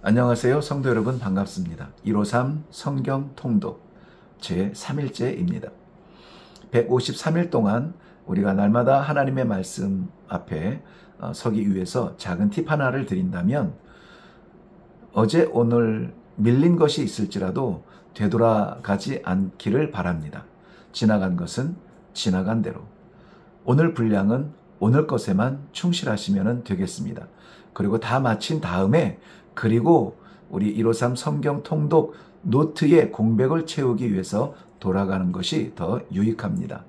안녕하세요. 성도 여러분 반갑습니다. 153 성경 통독 제3일째입니다. 153일 동안 우리가 날마다 하나님의 말씀 앞에 서기 위해서 작은 팁 하나를 드린다면, 어제 오늘 밀린 것이 있을지라도 되돌아가지 않기를 바랍니다. 지나간 것은 지나간 대로, 오늘 분량은 오늘 것에만 충실하시면 되겠습니다. 그리고 다 마친 다음에 그리고 우리 153 성경 통독 노트의 공백을 채우기 위해서 돌아가는 것이 더 유익합니다.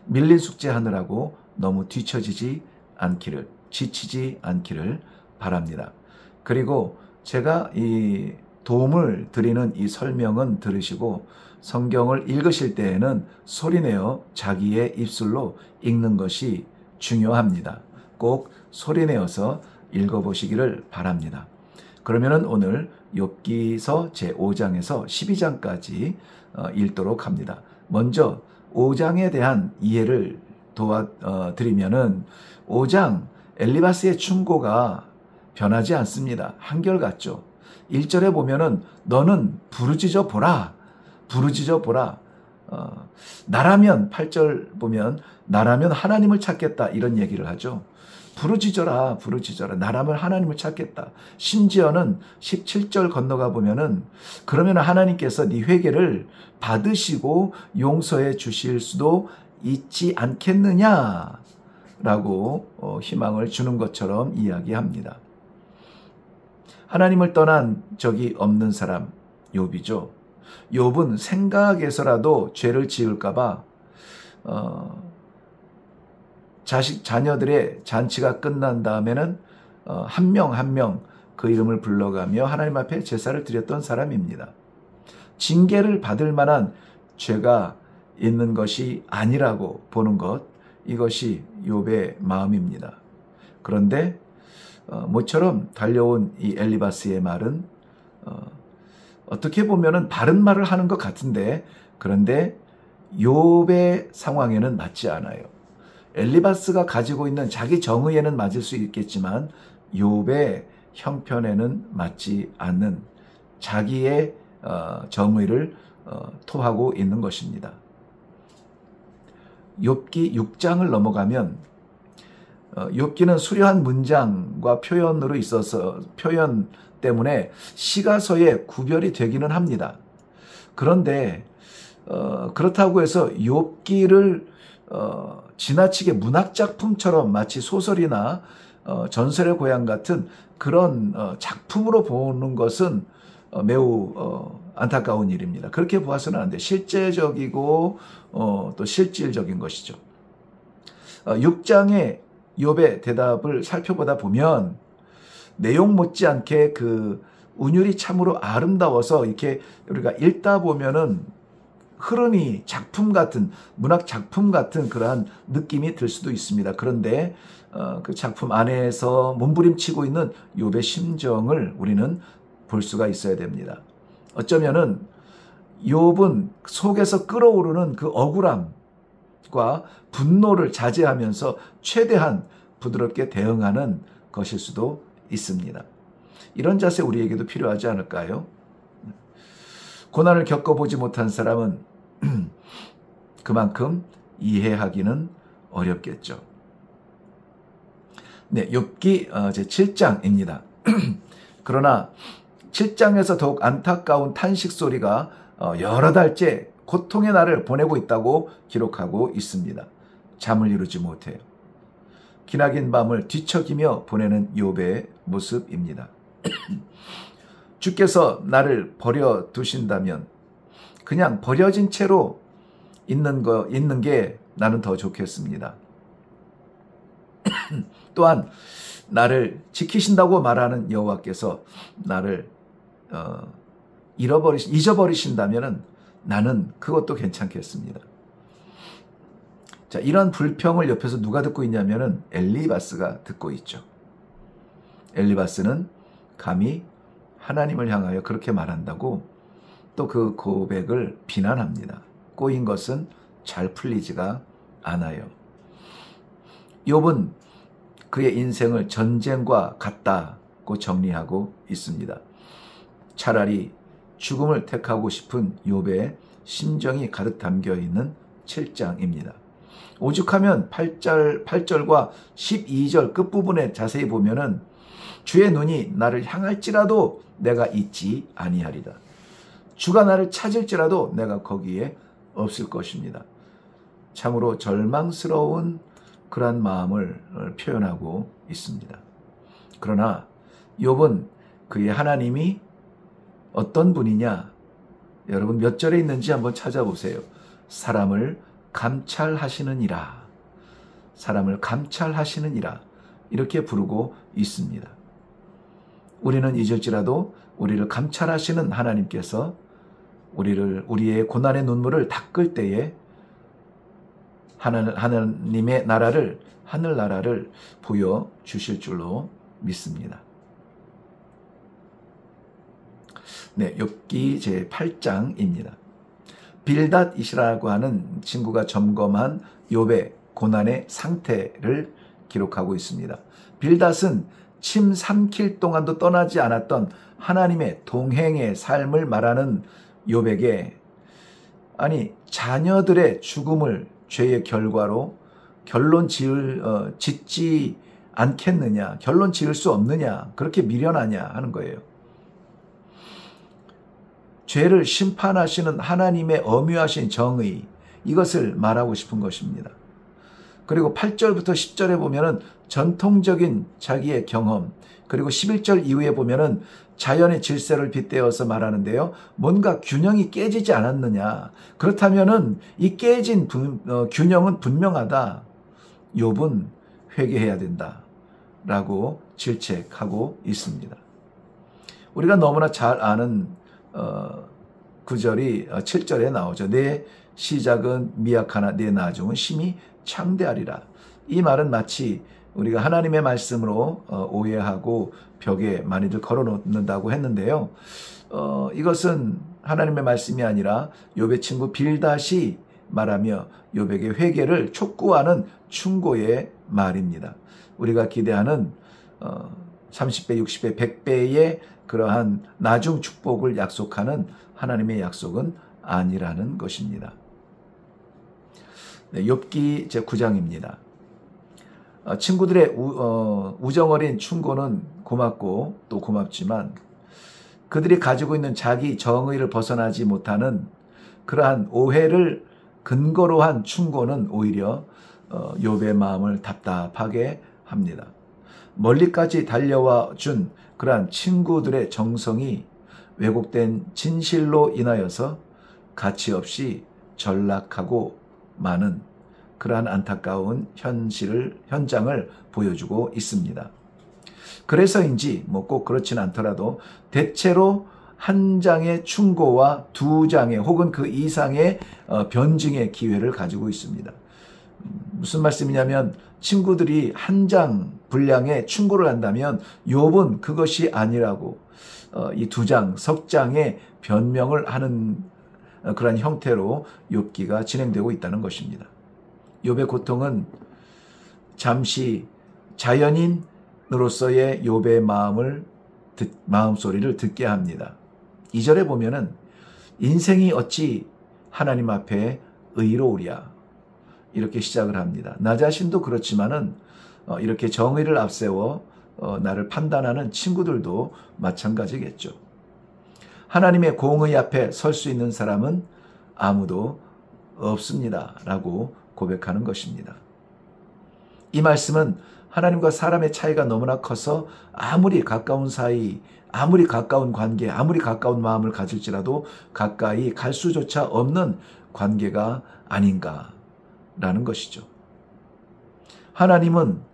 밀린 숙제하느라고 너무 뒤처지지 않기를, 지치지 않기를 바랍니다. 그리고 제가 이 도움을 드리는 이 설명은 들으시고 성경을 읽으실 때에는 소리내어 자기의 입술로 읽는 것이 중요합니다. 꼭 소리내어서 읽어보시기를 바랍니다. 그러면은 오늘 욥기서 제5장에서 12장까지 읽도록 합니다. 먼저 5장에 대한 이해를 도와드리면은 5장 엘리바스의 충고가 변하지 않습니다. 한결같죠. 1절에 보면은 너는 부르짖어 보라. 부르짖어 보라. 나라면 8절 보면 나라면 하나님을 찾겠다 이런 얘기를 하죠. 부르짖어라, 부르짖어라. 나라면 하나님을 찾겠다. 심지어는 17절 건너가 보면은 그러면 하나님께서 네 회개를 받으시고 용서해 주실 수도 있지 않겠느냐라고 희망을 주는 것처럼 이야기합니다. 하나님을 떠난 적이 없는 사람 욥이죠. 욥은 생각에서라도 죄를 지을까 봐 자녀들의 잔치가 끝난 다음에는 한 명 한 명 그 이름을 불러가며 하나님 앞에 제사를 드렸던 사람입니다. 징계를 받을 만한 죄가 있는 것이 아니라고 보는 것, 이것이 욥의 마음입니다. 그런데 모처럼 달려온 이 엘리바스의 말은 어떻게 보면은 바른 말을 하는 것 같은데, 그런데 욥의 상황에는 맞지 않아요. 엘리바스가 가지고 있는 자기 정의에는 맞을 수 있겠지만 욥의 형편에는 맞지 않는 자기의 정의를 토하고 있는 것입니다. 욥기 6장을 넘어가면 욥기는 수려한 문장과 표현으로 있어서 표현 때문에 시가서에 구별이 되기는 합니다. 그런데 그렇다고 해서 욥기를 지나치게 문학작품처럼 마치 소설이나 전설의 고향 같은 그런 작품으로 보는 것은 매우 안타까운 일입니다. 그렇게 보아서는 안 돼요. 실제적이고 또 실질적인 것이죠. 6장의 욥의 대답을 살펴보다 보면 내용 못지않게 그 운율이 참으로 아름다워서 이렇게 우리가 읽다 보면은 흐름이 작품 같은, 문학 작품 같은 그러한 느낌이 들 수도 있습니다. 그런데 그 작품 안에서 몸부림치고 있는 욥의 심정을 우리는 볼 수가 있어야 됩니다. 어쩌면은 욥은 속에서 끓어오르는 그 억울함과 분노를 자제하면서 최대한 부드럽게 대응하는 것일 수도 있습니다. 이런 자세 우리에게도 필요하지 않을까요? 고난을 겪어보지 못한 사람은 그만큼 이해하기는 어렵겠죠. 네, 욥기 제7장입니다. 그러나 7장에서 더욱 안타까운 탄식 소리가 여러 달째 고통의 날을 보내고 있다고 기록하고 있습니다. 잠을 이루지 못해요. 기나긴 밤을 뒤척이며 보내는 욥의 모습입니다. 주께서 나를 버려 두신다면 그냥 버려진 채로 있는 게 나는 더 좋겠습니다. 또한 나를 지키신다고 말하는 여호와께서 나를 잊어버리신다면 나는 그것도 괜찮겠습니다. 자, 이런 불평을 옆에서 누가 듣고 있냐면은 엘리바스가 듣고 있죠. 엘리바스는 감히 하나님을 향하여 그렇게 말한다고 또 그 고백을 비난합니다. 꼬인 것은 잘 풀리지가 않아요. 욥은 그의 인생을 전쟁과 같다 라고 정리하고 있습니다. 차라리 죽음을 택하고 싶은 욥의 심정이 가득 담겨 있는 7장입니다. 오죽하면 8절과 12절 끝부분에 자세히 보면은 주의 눈이 나를 향할지라도 내가 잊지 아니하리다. 주가 나를 찾을지라도 내가 거기에 없을 것입니다. 참으로 절망스러운 그러한 마음을 표현하고 있습니다. 그러나 욥은 그의 하나님이 어떤 분이냐? 여러분 몇 절에 있는지 한번 찾아보세요. 사람을 감찰하시느니라. 사람을 감찰하시느니라. 이렇게 부르고 있습니다. 우리는 잊을지라도 우리를 감찰하시는 하나님께서 우리의 고난의 눈물을 닦을 때에 하나님의 나라를, 하늘나라를 보여주실 줄로 믿습니다. 네, 욥기 제8장입니다. 빌닷이시라고 하는 친구가 점검한 욥의 고난의 상태를 기록하고 있습니다. 빌닷은 침 삼킬 동안도 떠나지 않았던 하나님의 동행의 삶을 말하는 욥에게 자녀들의 죽음을 죄의 결과로 결론 짓지 않겠느냐, 결론 지을 수 없느냐, 그렇게 미련하냐 하는 거예요. 죄를 심판하시는 하나님의 엄유하신 정의, 이것을 말하고 싶은 것입니다. 그리고 8절부터 10절에 보면은 전통적인 자기의 경험, 그리고 11절 이후에 보면은 자연의 질서를 빗대어서 말하는데요. 뭔가 균형이 깨지지 않았느냐. 그렇다면은 이 깨진 균형은 분명하다. 욥은 회개해야 된다라고 질책하고 있습니다. 우리가 너무나 잘 아는 구절이 7절에 나오죠. 내 시작은 미약하나 내 나중은 심히 창대하리라. 이 말은 마치 우리가 하나님의 말씀으로 오해하고 벽에 많이들 걸어놓는다고 했는데요. 이것은 하나님의 말씀이 아니라 욥의 친구 빌닷이 말하며 욥에게 회개를 촉구하는 충고의 말입니다. 우리가 기대하는 30배, 60배, 100배의 그러한 나중 축복을 약속하는 하나님의 약속은 아니라는 것입니다. 네, 욥기 제9장입니다. 친구들의 우정어린 충고는 고맙고 또 고맙지만 그들이 가지고 있는 자기 정의를 벗어나지 못하는 그러한 오해를 근거로 한 충고는 오히려 욥의 마음을 답답하게 합니다. 멀리까지 달려와 준 그러한 친구들의 정성이 왜곡된 진실로 인하여서 가치 없이 전락하고 마는 그러한 안타까운 현장을 보여주고 있습니다. 그래서인지 꼭 그렇진 않더라도 대체로 한 장의 충고와 두 장의 혹은 그 이상의 변증의 기회를 가지고 있습니다. 무슨 말씀이냐면 친구들이 한 장 분량의 충고를 한다면 욥은 그것이 아니라고 이 두 장, 석 장의 변명을 하는 그런 형태로 욥기가 진행되고 있다는 것입니다. 욥의 고통은 잠시 자연인으로서의 욥의 마음 소리를 듣게 합니다. 2절에 보면은 인생이 어찌 하나님 앞에 의로우랴 이렇게 시작을 합니다. 나 자신도 그렇지만은 이렇게 정의를 앞세워 나를 판단하는 친구들도 마찬가지겠죠. 하나님의 공의 앞에 설 수 있는 사람은 아무도 없습니다. 라고 고백하는 것입니다. 이 말씀은 하나님과 사람의 차이가 너무나 커서 아무리 가까운 사이, 아무리 가까운 관계, 아무리 가까운 마음을 가질지라도 가까이 갈 수조차 없는 관계가 아닌가라는 것이죠. 하나님은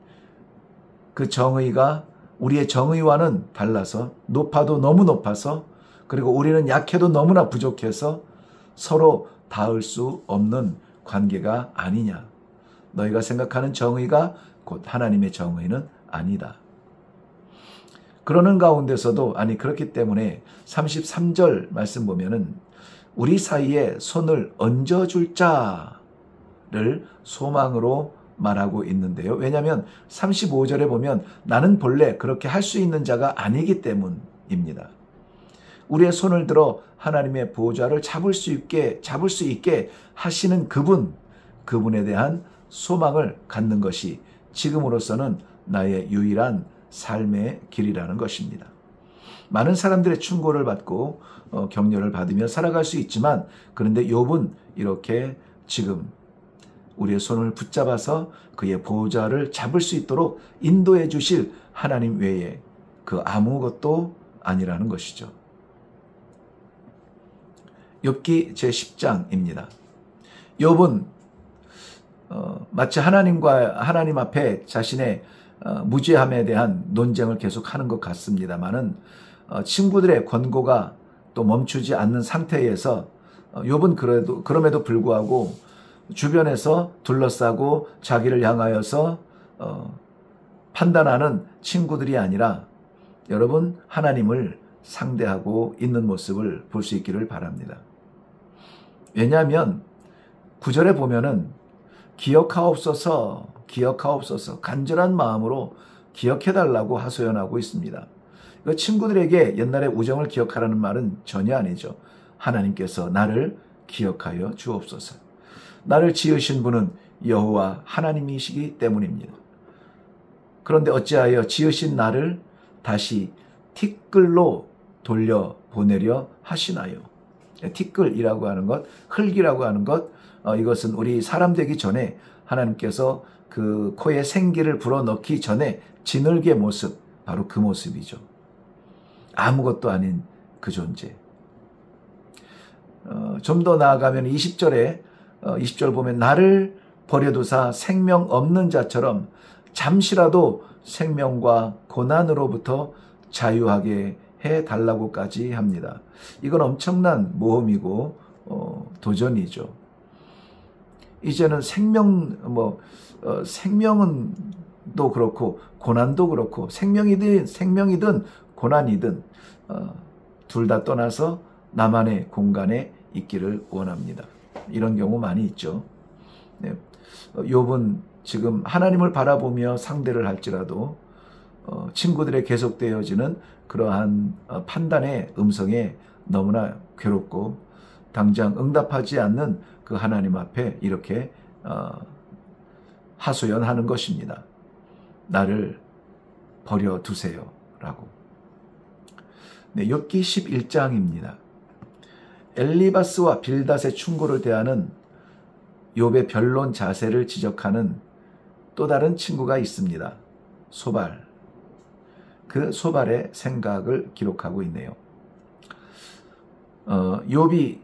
그 정의가 우리의 정의와는 달라서 높아도 너무 높아서 그리고 우리는 약해도 너무나 부족해서 서로 닿을 수 없는 관계가 아니냐. 너희가 생각하는 정의가 곧 하나님의 정의는 아니다. 그러는 가운데서도 그렇기 때문에 33절 말씀 보면은 우리 사이에 손을 얹어줄 자를 소망으로 말하고 있는데요. 왜냐하면 35절에 보면 나는 본래 그렇게 할 수 있는 자가 아니기 때문입니다. 우리의 손을 들어 하나님의 보좌를 잡을 수 있게 하시는 그분에 대한 소망을 갖는 것이 지금으로서는 나의 유일한 삶의 길이라는 것입니다. 많은 사람들의 충고를 받고 격려를 받으며 살아갈 수 있지만, 그런데 욥은 이렇게 지금 우리의 손을 붙잡아서 그의 보좌를 잡을 수 있도록 인도해 주실 하나님 외에 그 아무것도 아니라는 것이죠. 욥기 제10장입니다. 욥은 마치 하나님 앞에 자신의 무죄함에 대한 논쟁을 계속하는 것 같습니다만은 친구들의 권고가 또 멈추지 않는 상태에서 욥은 그럼에도 불구하고 주변에서 둘러싸고 자기를 향하여서 판단하는 친구들이 아니라 여러분 하나님을 상대하고 있는 모습을 볼 수 있기를 바랍니다. 왜냐하면 9절에 보면은 기억하옵소서 간절한 마음으로 기억해달라고 하소연하고 있습니다. 친구들에게 옛날의 우정을 기억하라는 말은 전혀 아니죠. 하나님께서 나를 기억하여 주옵소서. 나를 지으신 분은 여호와 하나님이시기 때문입니다. 그런데 어찌하여 지으신 나를 다시 티끌로 돌려보내려 하시나요? 티끌이라고 하는 것, 흙이라고 하는 것, 이것은 우리 사람 되기 전에 하나님께서 그 코에 생기를 불어넣기 전에 진흙의 모습, 바로 그 모습이죠. 아무것도 아닌 그 존재. 좀 더 나아가면 20절 보면 나를 버려두사 생명 없는 자처럼 잠시라도 생명과 고난으로부터 자유하게 해달라고까지 합니다. 이건 엄청난 모험이고 도전이죠. 이제는 생명은도 그렇고 고난도 그렇고 생명이든 고난이든 둘 다 떠나서 나만의 공간에 있기를 원합니다. 이런 경우 많이 있죠. 네. 욥은 지금 하나님을 바라보며 상대를 할지라도 친구들의 계속되어지는 그러한 판단의 음성에 너무나 괴롭고 당장 응답하지 않는 그 하나님 앞에 이렇게 하소연하는 것입니다. 나를 버려두세요 라고. 네, 욥기 11장입니다. 엘리바스와 빌닷의 충고를 대하는 욥의 변론 자세를 지적하는 또 다른 친구가 있습니다. 소발. 그 소발의 생각을 기록하고 있네요. 욥이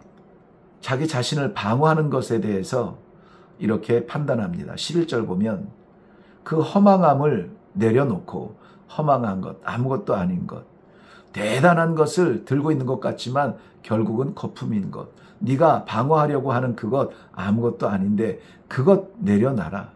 자기 자신을 방어하는 것에 대해서 이렇게 판단합니다. 11절 보면 그 허망함을 내려놓고 허망한 것, 아무것도 아닌 것, 대단한 것을 들고 있는 것 같지만 결국은 거품인 것, 네가 방어하려고 하는 그것 아무것도 아닌데 그것 내려놔라.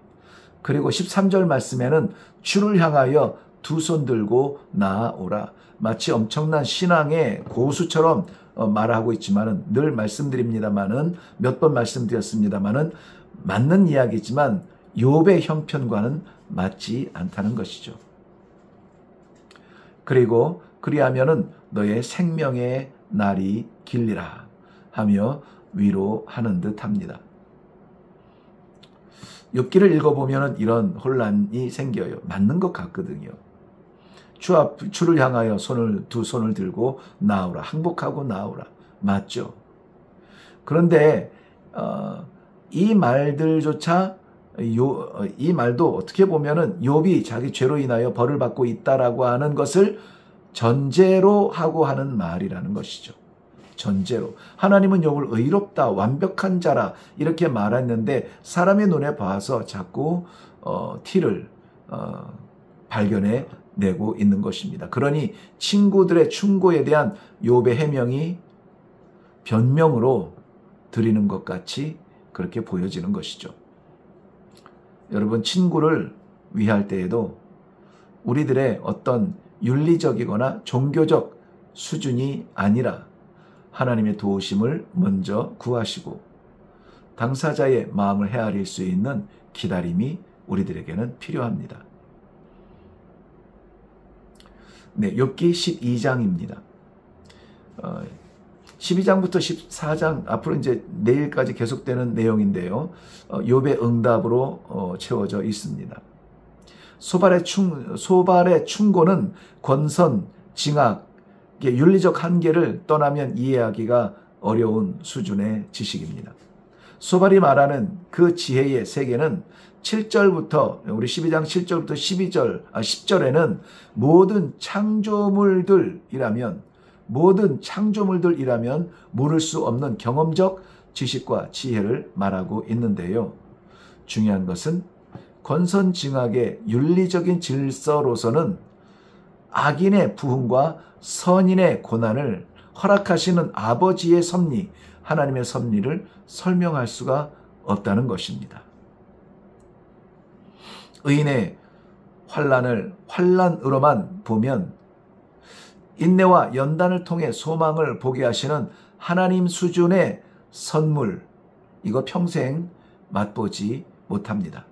그리고 13절 말씀에는 주를 향하여 두 손 들고 나아오라. 마치 엄청난 신앙의 고수처럼 말하고 있지만은 늘 말씀드립니다만은 몇 번 말씀드렸습니다만은 맞는 이야기지만 욥의 형편과는 맞지 않다는 것이죠. 그리고 그리하면은 너의 생명의 날이 길리라 하며 위로하는 듯 합니다. 욥기를 읽어보면 이런 혼란이 생겨요. 맞는 것 같거든요. 주를 향하여 두 손을 들고 나오라. 항복하고 나오라. 맞죠? 그런데 이 말들조차 이 말도 어떻게 보면은 욥이 자기 죄로 인하여 벌을 받고 있다라고 하는 것을 전제로 하고 하는 말이라는 것이죠. 전제로. 하나님은 욥을 의롭다, 완벽한 자라 이렇게 말했는데 사람의 눈에 봐서 자꾸 티를 발견해 내고 있는 것입니다. 그러니 친구들의 충고에 대한 욥의 해명이 변명으로 드리는 것 같이 그렇게 보여지는 것이죠. 여러분, 친구를 위할 때에도 우리들의 어떤 윤리적이거나 종교적 수준이 아니라 하나님의 도우심을 먼저 구하시고 당사자의 마음을 헤아릴 수 있는 기다림이 우리들에게는 필요합니다. 네, 욥기 12장입니다. 12장부터 14장 앞으로 이제 내일까지 계속되는 내용인데요. 욥의 응답으로 채워져 있습니다. 소발의 충고는 권선, 징악, 윤리적 한계를 떠나면 이해하기가 어려운 수준의 지식입니다. 소발이 말하는 그 지혜의 세계는 7절부터 우리 12장 7절부터 10절에는 모든 창조물들이라면 모를 수 없는 경험적 지식과 지혜를 말하고 있는데요. 중요한 것은 권선징악의 윤리적인 질서로서는 악인의 부흥과 선인의 고난을 허락하시는 아버지의 섭리, 하나님의 섭리를 설명할 수가 없다는 것입니다. 의인의 환난을 환난으로만 보면 인내와 연단을 통해 소망을 보게 하시는 하나님 수준의 선물, 이거 평생 맛보지 못합니다.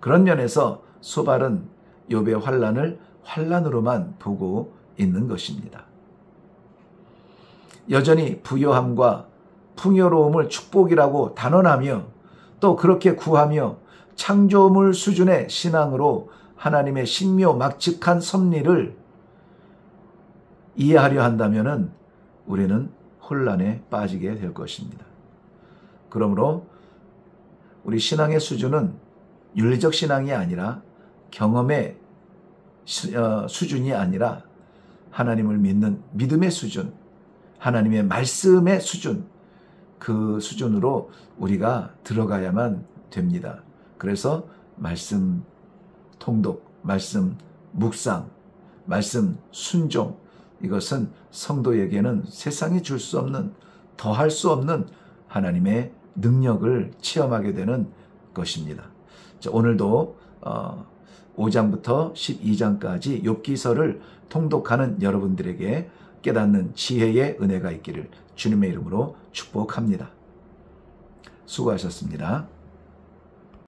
그런 면에서 소발은 욥의 환난을 환난으로만 보고 있는 것입니다. 여전히 부요함과 풍요로움을 축복이라고 단언하며 또 그렇게 구하며 창조물 수준의 신앙으로 하나님의 신묘막측한 섭리를 이해하려 한다면 우리는 혼란에 빠지게 될 것입니다. 그러므로 우리 신앙의 수준은 윤리적 신앙이 아니라 경험의 수준이 아니라 하나님을 믿는 믿음의 수준, 하나님의 말씀의 수준, 그 수준으로 우리가 들어가야만 됩니다. 그래서 말씀 통독, 말씀 묵상, 말씀 순종, 이것은 성도에게는 세상이 줄 수 없는, 더할 수 없는 하나님의 능력을 체험하게 되는 것입니다. 자, 오늘도 5장부터 12장까지 욥기서를 통독하는 여러분들에게 깨닫는 지혜의 은혜가 있기를 주님의 이름으로 축복합니다. 수고하셨습니다.